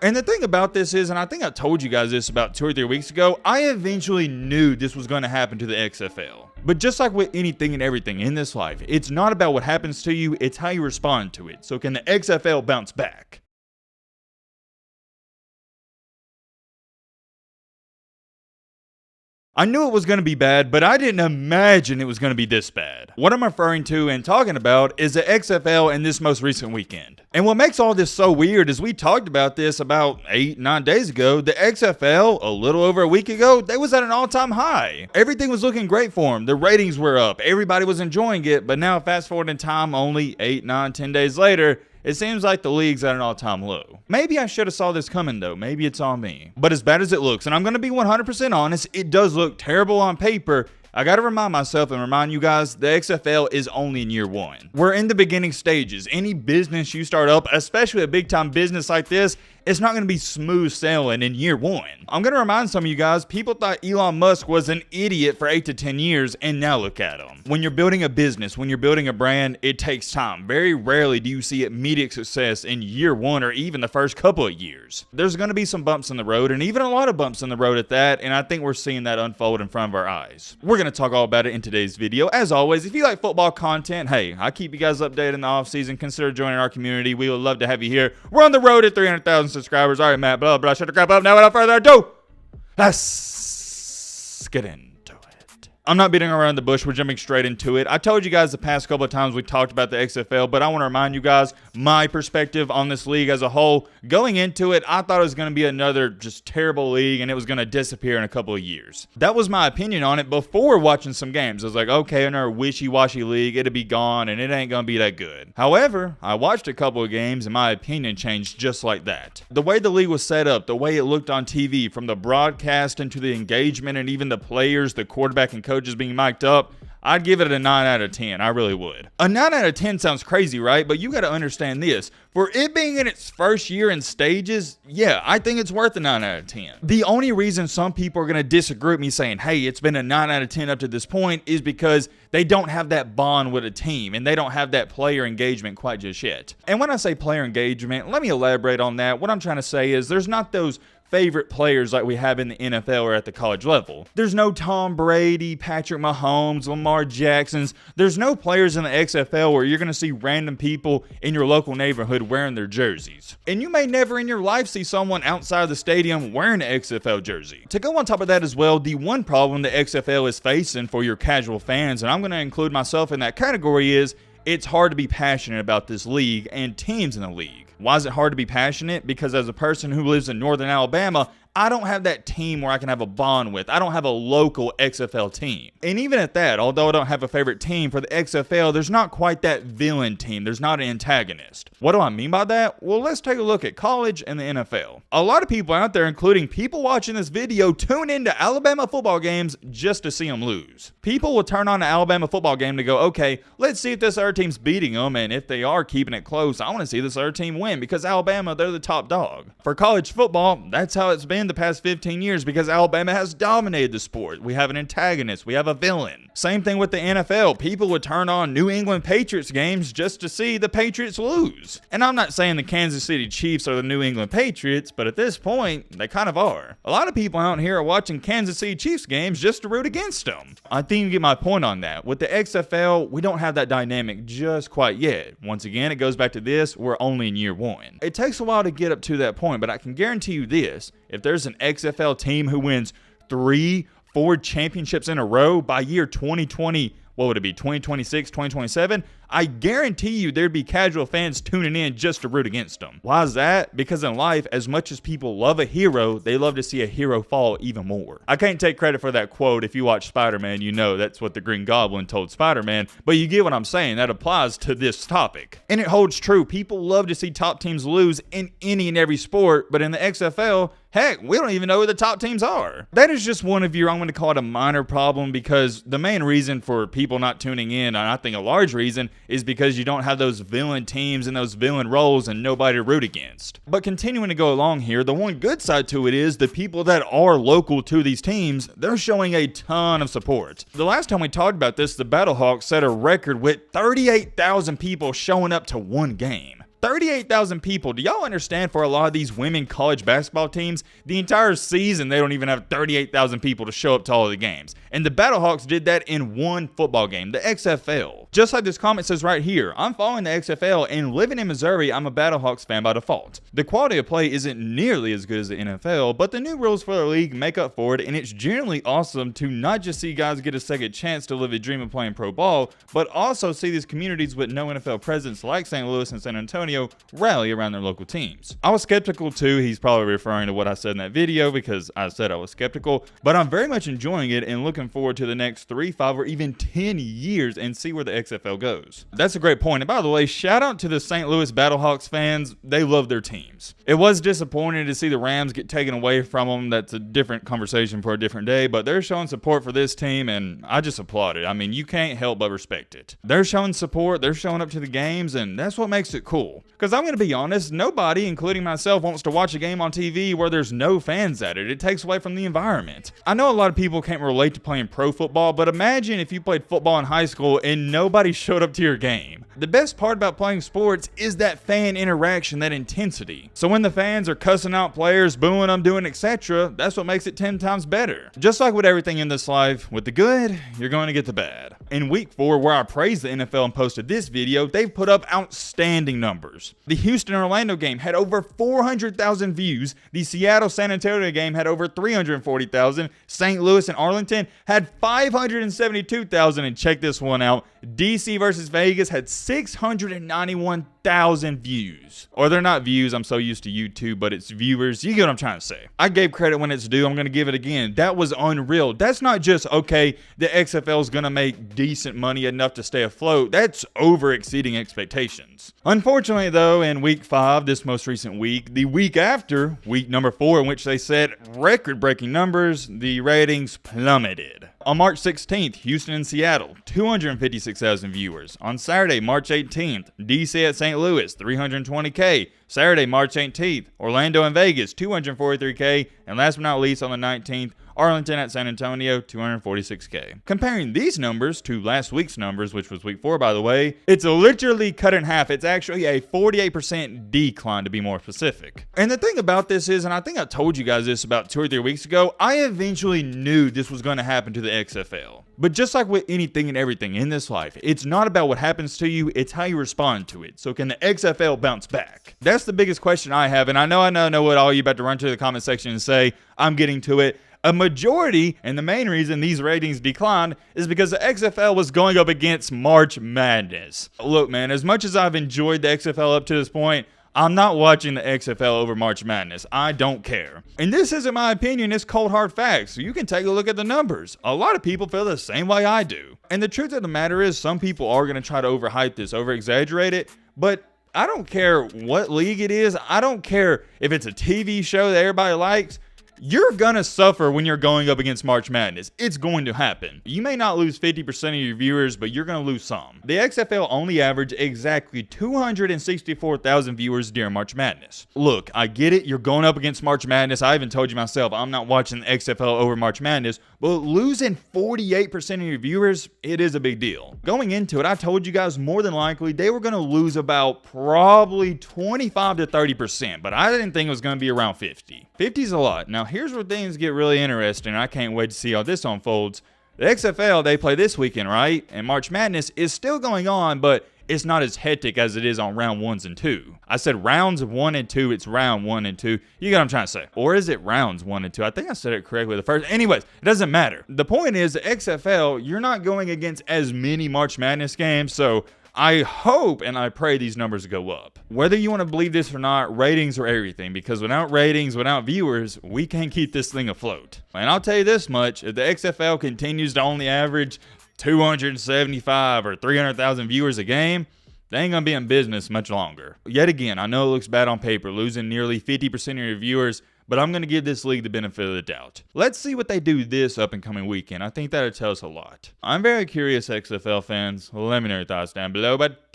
And the thing about this is, and I think I told you guys this about 2 or 3 weeks ago, I eventually knew this was going to happen to the XFL. But just like with anything and everything in this life, it's not about what happens to you, it's how you respond to it. So can the XFL bounce back? I knew it was going to be bad, but I didn't imagine it was going to be this bad. What I'm referring to and talking about is the XFL in this most recent weekend. And what makes all this so weird is we talked about this about 8-9 days ago. The XFL, a little over a week ago, they was at an all-time high. Everything was looking great for them. The ratings were up. Everybody was enjoying it. But now fast forward in time, only 8, 9, 10 days later, it seems like the league's at an all-time low. Maybe I should have saw this coming though. Maybe it's on me. But as bad as it looks, and I'm going to be 100% honest, it does look terrible on paper. I gotta remind myself and remind you guys, the XFL is only in year 1. We're in the beginning stages. Any business you start up, especially a big time business like this, it's not gonna be smooth sailing in year 1. I'm gonna remind some of you guys, people thought Elon Musk was an idiot for 8 to 10 years, and now look at him. When you're building a business, when you're building a brand, it takes time. Very rarely do you see immediate success in year 1 or even the first couple of years. There's gonna be some bumps in the road, and even a lot of bumps in the road at that, and I think we're seeing that unfold in front of our eyes. We're gonna talk all about it in today's video. As always, if you like football content, hey, I keep you guys updated in the offseason. Consider joining our community. We would love to have you here. We're on the road to 300,000 subscribers. All right, Matt, blah, blah, shut the crap up. Now, without further ado, let's get into it. I'm not beating around the bush. We're jumping straight into it. I told you guys the past couple of times we talked about the XFL, but I want to remind you guys my perspective on this league as a whole. Going into it, I thought it was going to be another just terrible league and it was going to disappear in a couple of years. That was my opinion on it before watching some games. I was like, okay, another wishy-washy league, it'll be gone and it ain't going to be that good. However, I watched a couple of games and my opinion changed just like that. The way the league was set up, the way it looked on TV, from the broadcast into the engagement and even the players, the quarterback and coaches being mic'd up, I'd give it a 9 out of 10. I really would. A 9 out of 10 sounds crazy, right? But you got to understand this. For it being in its first year in stages, yeah, I think it's worth a 9 out of 10. The only reason some people are going to disagree with me saying, hey, it's been a 9 out of 10 up to this point is because they don't have that bond with a team and they don't have that player engagement quite just yet. And when I say player engagement, let me elaborate on that. What I'm trying to say is there's not those favorite players like we have in the NFL or at the college level. There's no Tom Brady, Patrick Mahomes, Lamar Jacksons. There's no players in the XFL where you're going to see random people in your local neighborhood wearing their jerseys. And you may never in your life see someone outside the stadium wearing an XFL jersey. To go on top of that as well, the one problem the XFL is facing for your casual fans, and I'm going to include myself in that category, is it's hard to be passionate about this league and teams in the league. Why is it hard to be passionate? Because as a person who lives in northern Alabama, I don't have that team where I can have a bond with. I don't have a local XFL team. And even at that, although I don't have a favorite team for the XFL, there's not quite that villain team. There's not an antagonist. What do I mean by that? Well, let's take a look at college and the NFL. A lot of people out there, including people watching this video, tune into Alabama football games just to see them lose. People will turn on an Alabama football game to go, okay, let's see if this other team's beating them, and if they are keeping it close, I want to see this other team win because Alabama, they're the top dog. For college football, that's how it's been the past 15 years because Alabama has dominated the sport. We have an antagonist. We have a villain. Same thing with the NFL. People would turn on New England Patriots games just to see the Patriots lose. And I'm not saying the Kansas City Chiefs are the New England Patriots, but at this point, they kind of are. A lot of people out here are watching Kansas City Chiefs games just to root against them. I think you get my point on that. With the XFL, we don't have that dynamic just quite yet. Once again, it goes back to this, we're only in year 1. It takes a while to get up to that point, but I can guarantee you this. If there's an XFL team who wins 3-4 championships in a row by year 2020, what would it be, 2026, 2027? I guarantee you there'd be casual fans tuning in just to root against them. Why is that? Because in life, as much as people love a hero, they love to see a hero fall even more. I can't take credit for that quote. If you watch Spider-Man, you know that's what the Green Goblin told Spider-Man, but you get what I'm saying. That applies to this topic. And it holds true. People love to see top teams lose in any and every sport, but in the XFL, heck, we don't even know who the top teams are. That is just one of your, I'm going to call it a minor problem, because the main reason for people not tuning in, and I think a large reason, is because you don't have those villain teams and those villain roles and nobody to root against. But continuing to go along here, the one good side to it is the people that are local to these teams, they're showing a ton of support. The last time we talked about this, the Battlehawks set a record with 38,000 people showing up to one game. 38,000 people. Do y'all understand, for a lot of these women college basketball teams, the entire season they don't even have 38,000 people to show up to all of the games. And the Battlehawks did that in one football game, the XFL. Just like this comment says right here, I'm following the XFL and living in Missouri, I'm a Battlehawks fan by default. The quality of play isn't nearly as good as the NFL, but the new rules for the league make up for it, and it's generally awesome to not just see guys get a second chance to live a dream of playing pro ball, but also see these communities with no NFL presence like St. Louis and San Antonio rally around their local teams. I was skeptical too. He's probably referring to what I said in that video because I said I was skeptical, but I'm very much enjoying it and looking forward to the next 3, 5, or even 10 years and see where the XFL goes. That's a great point. And by the way, shout out to the St. Louis Battlehawks fans. They love their teams. It was disappointing to see the Rams get taken away from them. That's a different conversation for a different day, but they're showing support for this team and I just applaud it. I mean, you can't help but respect it. They're showing support. They're showing up to the games, and that's what makes it cool. Because I'm going to be honest, nobody, including myself, wants to watch a game on TV where there's no fans at it. It takes away from the environment. I know a lot of people can't relate to playing pro football, but imagine if you played football in high school and nobody showed up to your game. The best part about playing sports is that fan interaction, that intensity. So when the fans are cussing out players, booing them, doing etc., that's what makes it 10 times better. Just like with everything in this life, with the good, you're going to get the bad. In week 4, where I praised the NFL and posted this video, they've put up outstanding numbers. The Houston-Orlando game had over 400,000 views. The Seattle-San Antonio game had over 340,000. St. Louis and Arlington had 572,000. And check this one out. DC versus Vegas had 691,000 views. Or they're not views, I'm so used to YouTube, but it's viewers. You get what I'm trying to say. I gave credit when it's due. I'm going to give it again. That was unreal. That's not just, okay, the XFL is going to make decent money enough to stay afloat. That's over exceeding expectations. Unfortunately, though, in week 5, this most recent week, the week after, week number 4, in which they set record-breaking numbers, the ratings plummeted. On March 16th, Houston and Seattle, 256,000 viewers. On Saturday, March 18th, DC at St. Louis, 320K. Saturday, March 18th, Orlando and Vegas, 243K. And last but not least, on the 19th, Arlington at San Antonio, 246K. Comparing these numbers to last week's numbers, which was week 4, by the way, it's literally cut in half. It's actually a 48% decline, to be more specific. And the thing about this is, and I think I told you guys this about 2 or 3 weeks ago, I eventually knew this was going to happen to the XFL. But just like with anything and everything in this life, it's not about what happens to you, it's how you respond to it. So can the XFL bounce back? That's the biggest question I have, and I know what all you about to run to the comment section and say. I'm getting to it. A majority, and the main reason these ratings declined, is because the XFL was going up against March Madness. Look, man, as much as I've enjoyed the XFL up to this point, I'm not watching the XFL over March Madness. I don't care. And this isn't my opinion, it's cold hard facts. So you can take a look at the numbers. A lot of people feel the same way I do. And the truth of the matter is, some people are going to try to overhype this, over-exaggerate it, but I don't care what league it is. I don't care if it's a TV show that everybody likes. You're gonna suffer when you're going up against March Madness. It's going to happen. You may not lose 50% of your viewers, but you're gonna lose some. The XFL only averaged exactly 264,000 viewers during March Madness. Look, I get it. You're going up against March Madness. I even told you myself, I'm not watching the XFL over March Madness, but losing 48% of your viewers, it is a big deal. Going into it, I told you guys more than likely they were gonna lose about probably 25 to 30%, but I didn't think it was gonna be around 50. 50 is a lot. Now, here's where things get really interesting. I can't wait to see how this unfolds. The XFL, they play this weekend, right? And March Madness is still going on, but it's not as hectic as it is on round 1s and 2. I said rounds of 1 and 2, it's round 1 and 2. You get what I'm trying to say. Or is it rounds 1 and 2? I think I said it correctly the first. Anyways, it doesn't matter. The point is, the XFL, you're not going against as many March Madness games, so I hope and I pray these numbers go up. Whether you want to believe this or not, ratings are everything, because without ratings, without viewers, we can't keep this thing afloat. And I'll tell you this much, if the XFL continues to only average 275 or 300,000 viewers a game, they ain't gonna be in business much longer. Yet again, I know it looks bad on paper, losing nearly 50% of your viewers, but I'm going to give this league the benefit of the doubt. Let's see what they do this up and coming weekend. I think that'll tell us a lot. I'm very curious, XFL fans. Let me know your thoughts down below, but